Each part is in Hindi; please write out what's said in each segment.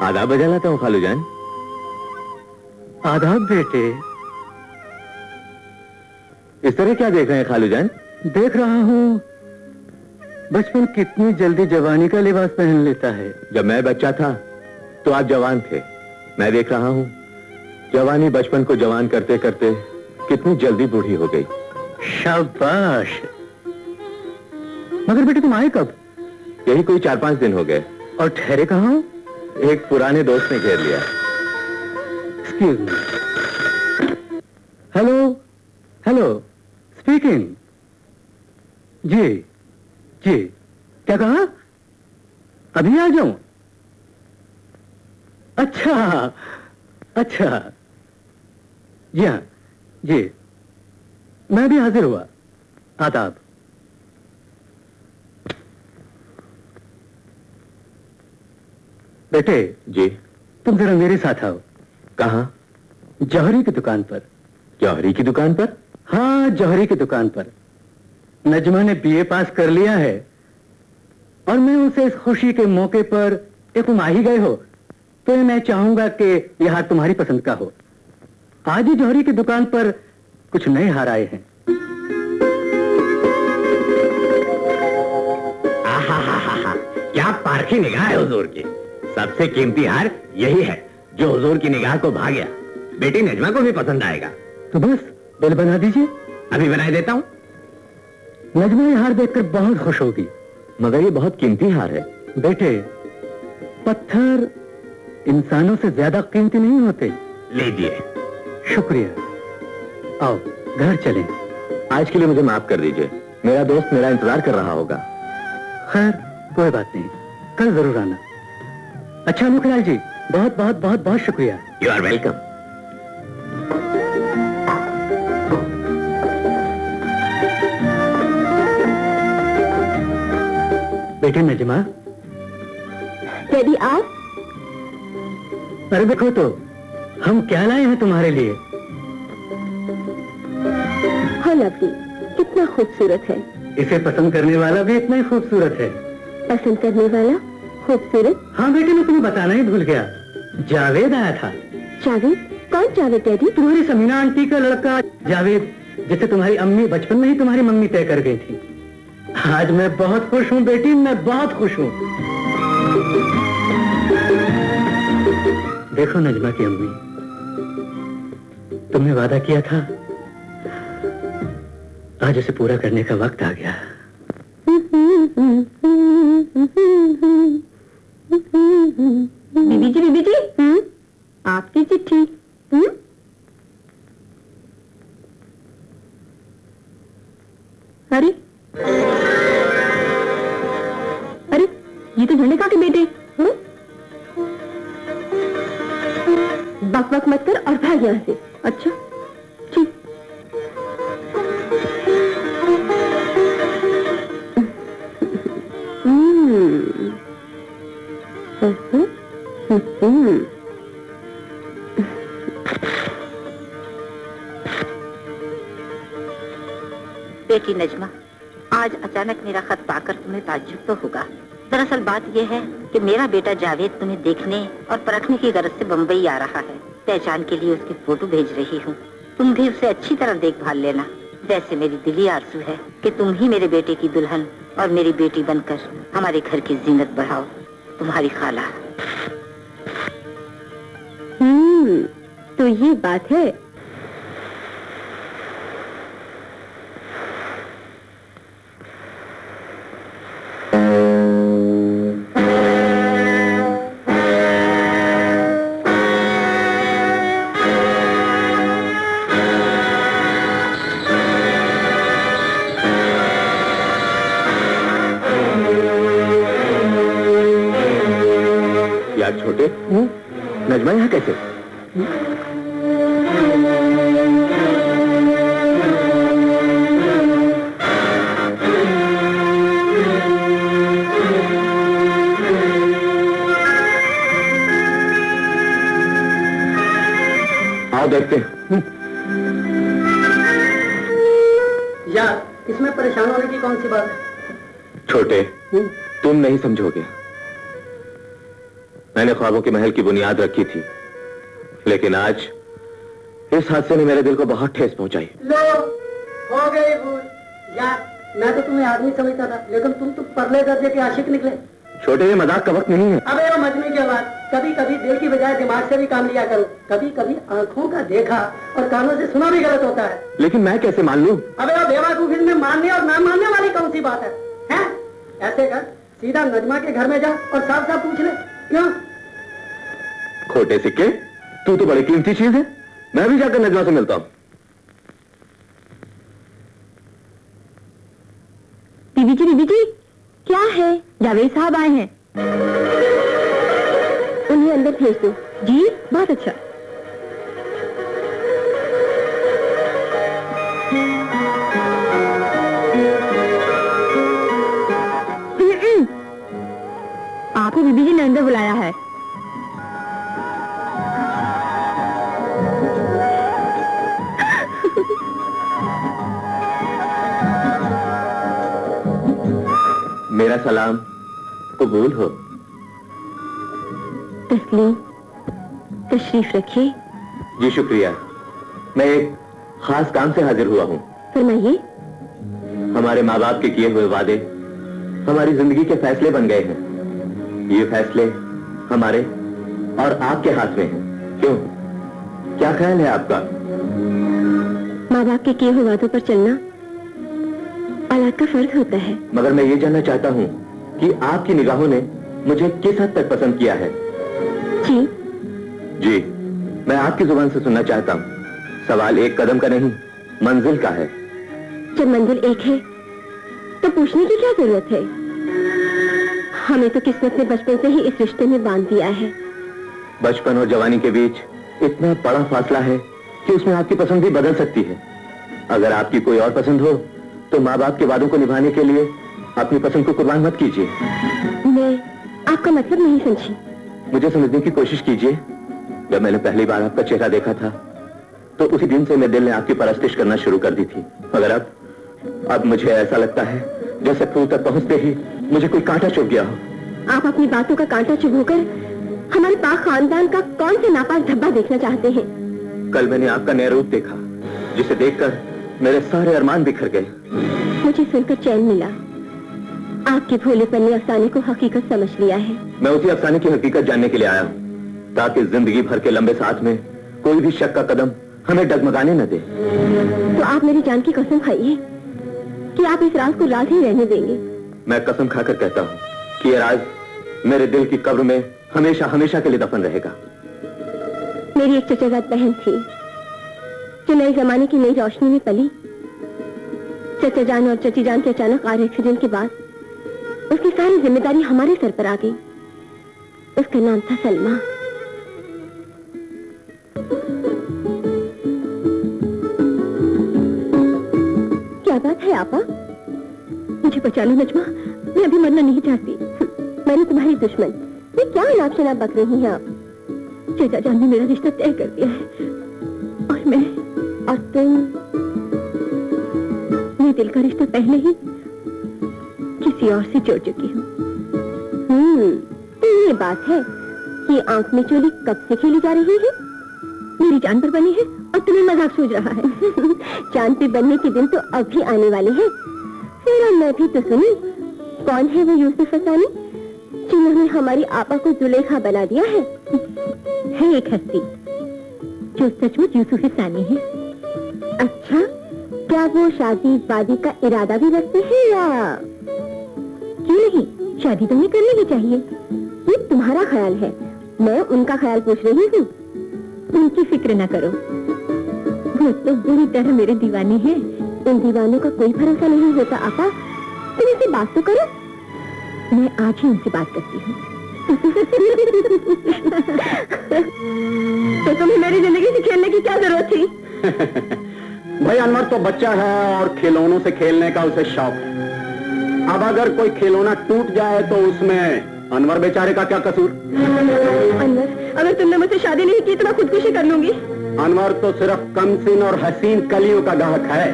आदाब बजा लाता हूँ खालू जान। आदाब बेटे। इस तरह क्या देख रहे हैं खालू जान? देख रहा हूँ बचपन कितनी जल्दी जवानी का लिबास पहन लेता है। जब मैं बच्चा था तो आप जवान थे। मैं देख रहा हूँ जवानी बचपन को जवान करते करते कितनी जल्दी बूढ़ी हो गई। शाबाश। मगर बेटे तुम आए कब? यही कोई 4-5 दिन हो गए। और ठहरे कहाँ हो? एक पुराने दोस्त ने घेर लिया। Excuse me. Hello hello, speaking. जी जी, क्या कहा? अभी आ जाऊं? अच्छा अच्छा, जी हाँ जी, मैं भी हाजिर हुआ। आदाब। बेटे जी। तुम जरा मेरे साथ आओ। कहाँ? जौहरी की दुकान पर। जौहरी की दुकान पर? हाँ, जौहरी की दुकान पर। नजमा ने बीए पास कर लिया है और मैं उसे इस खुशी के मौके पर, एक तुम आ ही गए हो तो मैं चाहूंगा कि यह हार तुम्हारी पसंद का हो। आज ही जौहरी की दुकान पर कुछ नए हार आए हैं। क्या पारखी निगाह है हुजूर की। सबसे कीमती हार यही है जो हुजूर की निगाह को भा गया। बेटी नजमा को भी पसंद आएगा। तो बस बिल बना दीजिए। अभी बना देता हूँ। नजमा ये हार देखकर बहुत खुश होगी। मगर ये बहुत कीमती हार है। बेटे पत्थर इंसानों से ज्यादा कीमती नहीं होते। लीजिए। शुक्रिया। आओ घर चलें। आज के लिए मुझे माफ कर दीजिए। मेरा दोस्त मेरा इंतजार कर रहा होगा। खैर कोई बात नहीं, कल जरूर आना। अच्छा मुखलाल जी, बहुत बहुत बहुत बहुत शुक्रिया। You are welcome. बेटे नजमा। डैडी आप? अरे देखो तो हम क्या लाए हैं तुम्हारे लिए। हाँ लवली, कितना खूबसूरत है। इसे पसंद करने वाला भी इतना ही खूबसूरत है। पसंद करने वाला खूबसूरत? हाँ बेटे, मैं तुम्हें बताना ही भूल गया। जावेद आया था। जावेद? कौन जावेद डैडी? तुम्हारी समीना आंटी का लड़का जावेद, जिसे तुम्हारी अम्मी बचपन में ही तुम्हारी मम्मी तय कर गई थी। आज मैं बहुत खुश हूँ बेटी, मैं बहुत खुश हूँ। देखो नजमा की अम्मी, तुमने वादा किया था, आज उसे पूरा करने का वक्त आ गया। बीबी जी, आपकी चिट्ठी। अरे अरे, ये तो झंडे का के बेटे। बक बक मत कर और भाग यहाँ से। अच्छा ठीक। बेटी नजमा, आज अचानक मेरा खत पाकर तुम्हें ताज्जुब तो होगा। दरअसल बात यह है कि मेरा बेटा जावेद तुम्हें देखने और परखने की गरज से बम्बई आ रहा है। पहचान के लिए उसकी फोटो भेज रही हूँ। तुम भी उसे अच्छी तरह देखभाल लेना। वैसे मेरी दिली आरज़ू है कि तुम ही मेरे बेटे की दुल्हन और मेरी बेटी बनकर हमारे घर की जीनत बढ़ाओ। तुम्हारी खाला। तो ये बात है। छोटे, नजमा यहाँ कैसे? आओ देखते हैं। यार, इसमें परेशान होने की कौन सी बात? छोटे, तुम नहीं समझोगे। मैंने ख्वाबों के महल की बुनियाद रखी थी, लेकिन आज इस हादसे ने मेरे दिल को बहुत ठेस पहुंचाई। लो, हो गई भूल। यार, मैं तो तुम्हें आदमी समझता था, लेकिन तुम तो परले दर्जे के आशिक निकले। छोटे, ये मजाक का वक्त नहीं है। अबे वो मजनू की बात, कभी कभी दिल की बजाय दिमाग से भी काम लिया करो। कभी कभी आंखों का देखा और कानों से सुना भी गलत होता है। लेकिन मैं कैसे मान लूं? अबे वो बेवकूफ, इसमें मानने और ना मानने वाली कौन सी बात है? हैं? ऐसे कर, सीधा नजमा के घर में जा और साफ साफ पूछ ले। क्यों? खोटे सिक्के, तू तो बड़ी कीमती चीज है। मैं भी जाकर नजमा से मिलता हूँ। बीबी जी, क्या है? जावेद साहब आए हैं, उन्हें अंदर भेज दो। जी, बहुत अच्छा। आपको बीबी जी ने अंदर बुलाया है। मेरा सलाम कबूल हो। तस्लीम, तशरीफ रखिए। जी शुक्रिया। मैं एक खास काम से हाजिर हुआ हूँ। फरमाइए। हमारे माँ बाप के किए हुए वादे हमारी जिंदगी के फैसले बन गए हैं। ये फैसले हमारे और आपके हाथ में हैं। क्यों, क्या ख्याल है आपका? माँ बाप के किए हुए वादों पर चलना औलाद का फर्ज होता है। मगर मैं ये जानना चाहता हूँ कि आपकी निगाहों ने मुझे किस हद तक पसंद किया है। जी, मैं आपकी जुबान से सुनना चाहता हूँ। सवाल एक कदम का नहीं, मंजिल का है। जब मंजिल एक है तो पूछने की क्या जरूरत है? हमें तो किस्मत ने बचपन से ही इस रिश्ते में बांध दिया है। बचपन और जवानी के बीच इतना बड़ा फासला है कि उसमें आपकी पसंद भी बदल सकती है। अगर आपकी कोई और पसंद हो तो माँ बाप के वादों को निभाने के लिए अपनी पसंद को कुर्बान मत कीजिए। मैं आपका मतलब नहीं समझी। मुझे समझने की कोशिश कीजिए। जब मैंने पहली बार आपका चेहरा देखा था तो उसी दिन से मेरे दिल ने आपकी परस्तिश करना शुरू कर दी थी। मगर अब मुझे ऐसा लगता है जैसे फूल तक पहुंचते ही मुझे कोई कांटा चुभ गया हो। आप अपनी बातों का कांटा चुभोकर हमारे पाक खानदान का कौन सा नापाक धब्बा देखना चाहते हैं? कल मैंने आपका नया रूप देखा, जिसे देखकर मेरे सारे अरमान बिखर गए। मुझे सुनकर चैन मिला। आपके भोलेपन ने अफसाने को हकीकत समझ लिया है। मैं उसी अफसाने की हकीकत जानने के लिए आया हूँ, ताकि जिंदगी भर के लंबे साथ में कोई भी शक का कदम हमें डगमगाने न दे। तो आप मेरी जान की कसम खाइए कि आप इस राज को राज ही रहने देंगे। मैं कसम खाकर कहता हूँ कि यह राज मेरे दिल की कब्र में हमेशा हमेशा के लिए दफन रहेगा। मेरी एक चचाजाद बहन थी जो नए जमाने की नई रोशनी में पली। चचा जान और चची जान के अचानक कार एक्सीडेंट के बाद उसकी सारी जिम्मेदारी हमारे सर पर आ गई। उसका नाम था सलमा। क्या बात है आपा? मुझे बचा लो नजमा, मैं अभी मरना नहीं चाहती। मैंने तुम्हारी दुश्मन, ये क्या अनाप शनाप बक रही हैं आप? चचा जान ने मेरा रिश्ता तय कर दिया है और मैं और तुम, मैं दिल का रिश्ता पहले ही किसी और से जोड़ चुकी हूँ। तो ये बात है कि आंख में चोली कब से खेली जा रही है? मेरी जान पर बनी है और तुम्हें मजाक सूझ रहा है। जान पे बनने के दिन तो अब भी आने वाले हैं। फिर मैं भी तो सुनी, कौन है वो यूसुफ हसानी जिन्होंने हमारी आपा को जुलेखा बना दिया है? एक हस्ती जो सचमुच यूसुफ हसानी है। अच्छा, क्या वो शादी वादी का इरादा भी रखते हैं या? क्यों नहीं, शादी तो नहीं करनी ही चाहिए। ये तुम्हारा ख्याल है, मैं उनका ख्याल पूछ रही हूँ। उनकी फिक्र न करो, वो तो बुरी तरह मेरे दीवाने हैं। इन दीवानों का कोई भरोसा नहीं होता आपा। तुम इनसे बात तो करो। मैं आज ही उनसे बात करती हूँ। तो तुम्हें मेरी जिंदगी से खेलने की क्या जरूरत थी? भाई अनवर तो बच्चा है और खिलौनों से खेलने का उसे शौक है। अब अगर कोई खिलौना टूट जाए तो उसमें अनवर बेचारे का क्या कसूर? अनवर, अगर तुमने मुझसे शादी नहीं की तो मैं खुदकुशी कर लूंगी। अनवर तो सिर्फ कमसिन और हसीन कलियों का गाहक है।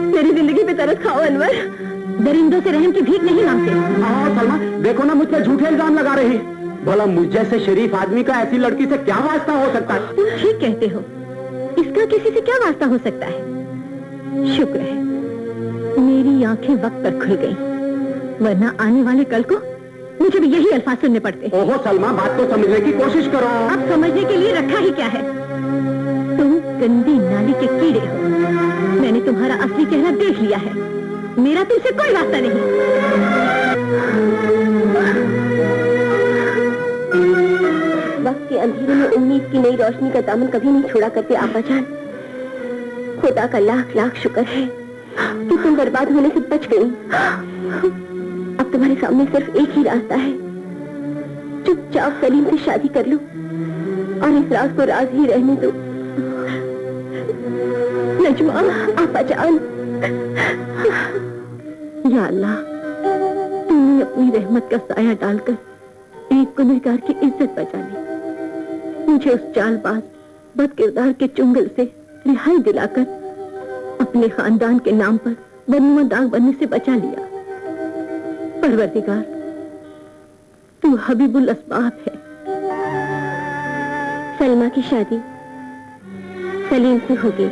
मेरी जिंदगी पे तरस खाओ अनवर, दरिंदों से रहम की भीख नहीं मांगते। हाँ सलमा, देखो ना मुझ पे झूठे इल्जाम लगा रही। भला मुझ जैसे शरीफ आदमी का ऐसी लड़की से क्या वास्ता हो सकता है? तुम ठीक कहते हो, इसका किसी से क्या वास्ता हो सकता है। शुक्र है मेरी आंखें वक्त पर खुल गई, वरना आने वाले कल को मुझे भी यही अल्फाज सुनने पड़ते। ओहो सलमा, बात को समझने की कोशिश करो। अब समझने के लिए रखा ही क्या है। तुम गंदी नाली के कीड़े हो। मैंने तुम्हारा असली चेहरा देख लिया है। मेरा तुमसे कोई वास्ता नहीं। वक्त के अंधेरे में उम्मीद की नई रोशनी का दामन कभी नहीं छोड़ा करते आपा जान। खुदा का लाख लाख शुक्र है कि तुम बर्बाद होने से बच गई। अब तुम्हारे सामने सिर्फ एक ही रास्ता है, चुपचाप सलीम से शादी कर लो और इस राज को राज ही रहने दो। नजमा, आपा जान, या अल्लाह, तुमने अपनी रहमत का साया डालकर एक गुनहगार की इज्जत बचा ली। मुझे उस चालबाज बदकिरदार के चुंगल से रिहाई दिलाकर अपने खानदान के नाम पर बदनुमा बनने से बचा लिया। परवरदिगार, तू हबीबुल अस्बाब है। सलमा की शादी सलीम से हो गई।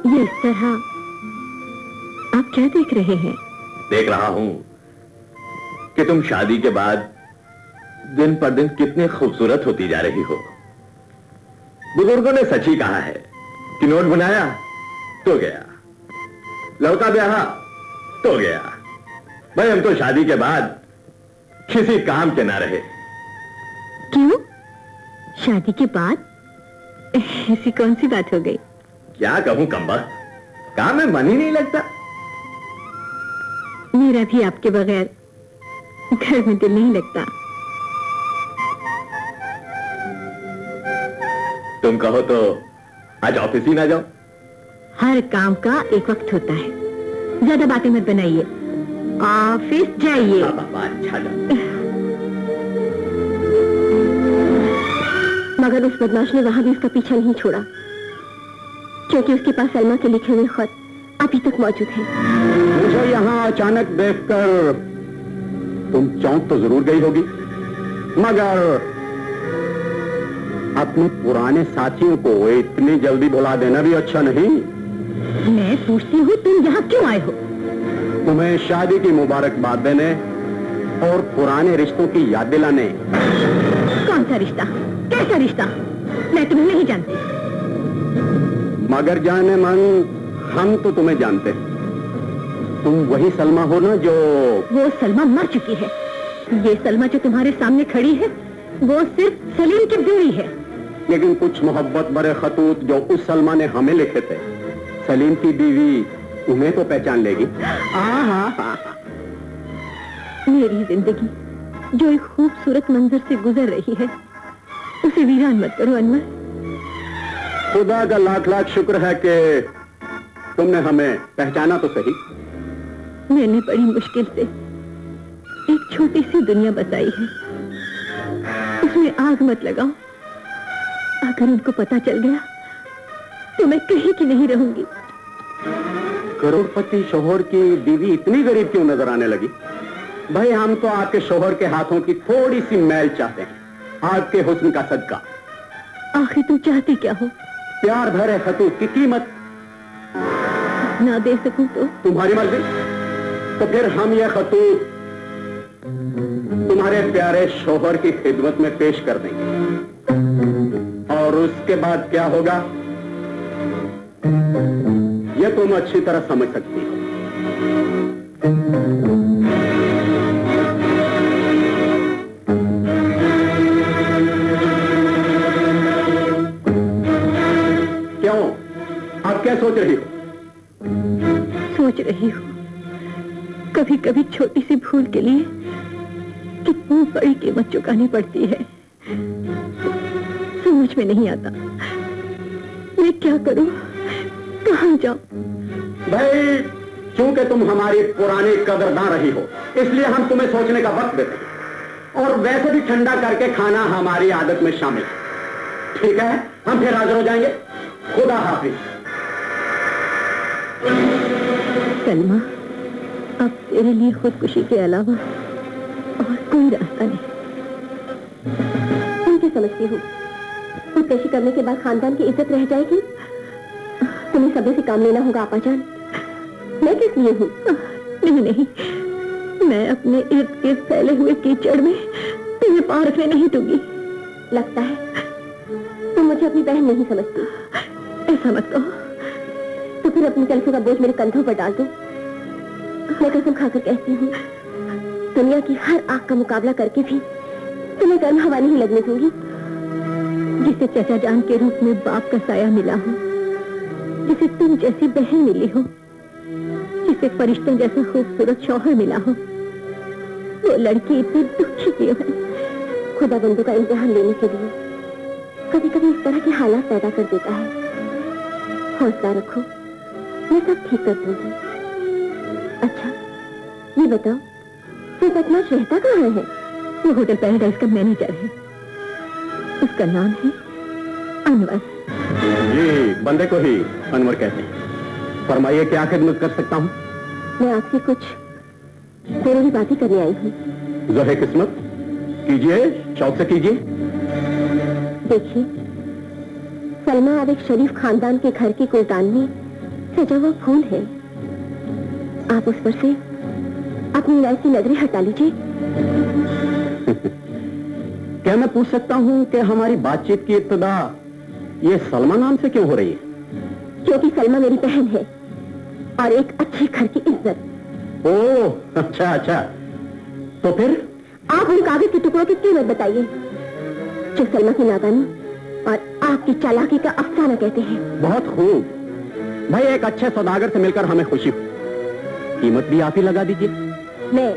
ये इस तरह आप क्या देख रहे हैं? देख रहा हूं कि तुम शादी के बाद दिन पर दिन कितनी खूबसूरत होती जा रही हो। बुजुर्गों ने सच ही कहा है कि नोट बनाया तो गया, लड़का ब्याहा तो गया। भाई हम तो शादी के बाद किसी काम के ना रहे। क्यों? शादी के बाद ऐसी कौन सी बात हो गई? क्या कहूं कमबख्त, काम में मन ही नहीं लगता। मेरा भी आपके बगैर घर में दिल नहीं लगता। तुम कहो तो आज ऑफिस ही ना जाओ। हर काम का एक वक्त होता है, ज्यादा बातें मत बनाइए, ऑफिस जाइए। अच्छा जाओ। मगर उस बदमाश ने वहां भी उसका पीछा नहीं छोड़ा, क्योंकि उसके पास सलमा के लिखे हुए खत अभी तक मौजूद हैं। मुझे यहाँ अचानक देखकर तुम चौंक तो जरूर गई होगी, मगर अपने पुराने साथियों को इतनी जल्दी भुला देना भी अच्छा नहीं। मैं पूछती हूँ, तुम यहाँ क्यों आए हो? तुम्हें शादी की मुबारकबाद देने और पुराने रिश्तों की याद दिलाने। कौन सा रिश्ता? कैसा रिश्ता? मैं तुम्हें नहीं जानती। मगर जाने मन, हम तो तुम्हें जानते हैं। तुम वही सलमा हो ना जो... वो सलमा मर चुकी है। ये सलमा जो तुम्हारे सामने खड़ी है वो सिर्फ सलीम की बीवी है। लेकिन कुछ मोहब्बत भरे खतूत जो उस सलमा ने हमें लिखे थे, सलीम की बीवी तुम्हें तो पहचान लेगी। मेरी जिंदगी जो एक खूबसूरत मंजर से गुजर रही है, उसे वीरान मत करो अनवर। खुदा का लाख लाख शुक्र है कि तुमने हमें पहचाना तो सही। मैंने बड़ी मुश्किल से एक छोटी सी दुनिया बसाई है, उसमें आग मत लगाओ। अगर उनको पता चल गया तो मैं कहीं की नहीं रहूंगी। करोड़पति शोहर की बीवी इतनी गरीब क्यों नजर आने लगी? भाई हम तो आपके शोहर के हाथों की थोड़ी सी मैल चाहते हैं, आपके हुस्न का सदका। आखिर तुम चाहते क्या हो? प्यार भरे खतूत की कीमत ना दे सकूं तो? तुम्हारी मर्जी। तो फिर हम यह खतूत तुम्हारे प्यारे शोहर की खिदमत में पेश कर देंगे, और उसके बाद क्या होगा यह तुम अच्छी तरह समझ सकती हो। क्यों, आप क्या सोच रही हो? सोच रही हूँ कभी कभी छोटी सी भूल के लिए कितनी बड़ी कीमत चुकानी पड़ती है। समझ में नहीं आता मैं क्या करूं, कहां जाऊं। भाई क्योंकि तुम हमारी पुरानी कदरदान रही हो, इसलिए हम तुम्हें सोचने का वक्त देते हैं। और वैसे भी ठंडा करके खाना हमारी आदत में शामिल है। ठीक है, हम फिर हाजिर हो जाएंगे। खुदा हाफिज। सलमा, अब तेरे लिए खुदकुशी के अलावा और कोई रास्ता नहीं। तुम क्या समझती हो, खुदकशी करने के बाद खानदान की इज्जत रह जाएगी? तुम्हें सब्र से काम लेना होगा आपा जान। मैं किस लिए हूँ? नहीं नहीं, मैं अपने इर्द गिर्द फैले हुए कीचड़ में तुम्हें पांव रखने नहीं दूंगी। लगता है तुम मुझे अपनी बहन नहीं समझती। ऐसा मत कहो। तो फिर अपनी तलफों का बोझ मेरे कंधों पर डाल दो। मैं कसम खाकर कहती हूँ, दुनिया की हर आग का मुकाबला करके भी तुम्हें गर्म हवा नहीं लगने दूंगी। जिसे चचा जान के रूप में बाप का साया मिला हो, जिसे तुम जैसी बहन मिली हो, जिसे फरिश्तों जैसा खूबसूरत शौहर मिला हो, वो लड़की इतनी दुखी क्यों है? खुदा बंदों का इम्तिहान लेने के लिए कभी कभी इस तरह के हालात पैदा कर देता है। हौसला रखो, मैं सब ठीक कर दूंगी। अच्छा ये बताओ, वो बदमाश रहता कहाँ है? वो होटल पैराडाइज का मैनेजर है। उसका नाम है अनवर। जी, बंदे को ही अनवर कहते हैं। फरमाइए, क्या खिदमत कर सकता हूँ? मैं आपसे कुछ जरूरी बातें करने आई हूँ। ज़ोहे किस्मत, कीजिए, शौक से कीजिए। देखिए, सलमा अब एक शरीफ खानदान के घर की कुर्तान में सजा हुआ फूल है। आप उस पर से अपनी ऐसी नजरें हटा लीजिए। क्या मैं पूछ सकता हूँ कि हमारी बातचीत की इब्तिदा ये सलमा नाम से क्यों हो रही है? क्योंकि सलमा मेरी बहन है और एक अच्छे घर की इज्जत। ओह, अच्छा अच्छा। तो फिर आप उन कागज के टुकड़ों की कीमत बताइए जो सलमा की नादानी और आपकी चालाकी का अफसाना कहते हैं। बहुत खूब भाई, एक अच्छे सौदागर से मिलकर हमें खुशी हुई। कीमत भी आप ही लगा दीजिए। मैं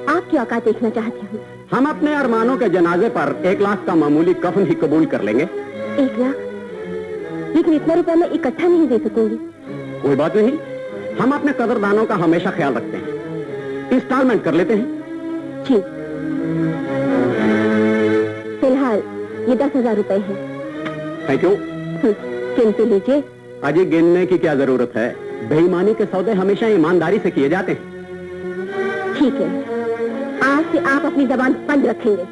आपकी औकात देखना चाहती हूँ। हम अपने अरमानों के जनाजे पर 1 लाख का मामूली कफन ही कबूल कर लेंगे। 1 लाख? लेकिन इतना रुपया मैं इकट्ठा नहीं दे सकूंगी। कोई बात नहीं, हम अपने कदरदानों का हमेशा ख्याल रखते हैं। इंस्टॉलमेंट कर लेते हैं। ठीक, फिलहाल ये 10,000 रुपए है। Thank you. गिनते लीजिए। अजी, गिनने की क्या जरूरत है? बेईमानी के सौदे हमेशा ईमानदारी से किए जाते हैं। ठीक है, आज से आप अपनी जबान बंद रखेंगे।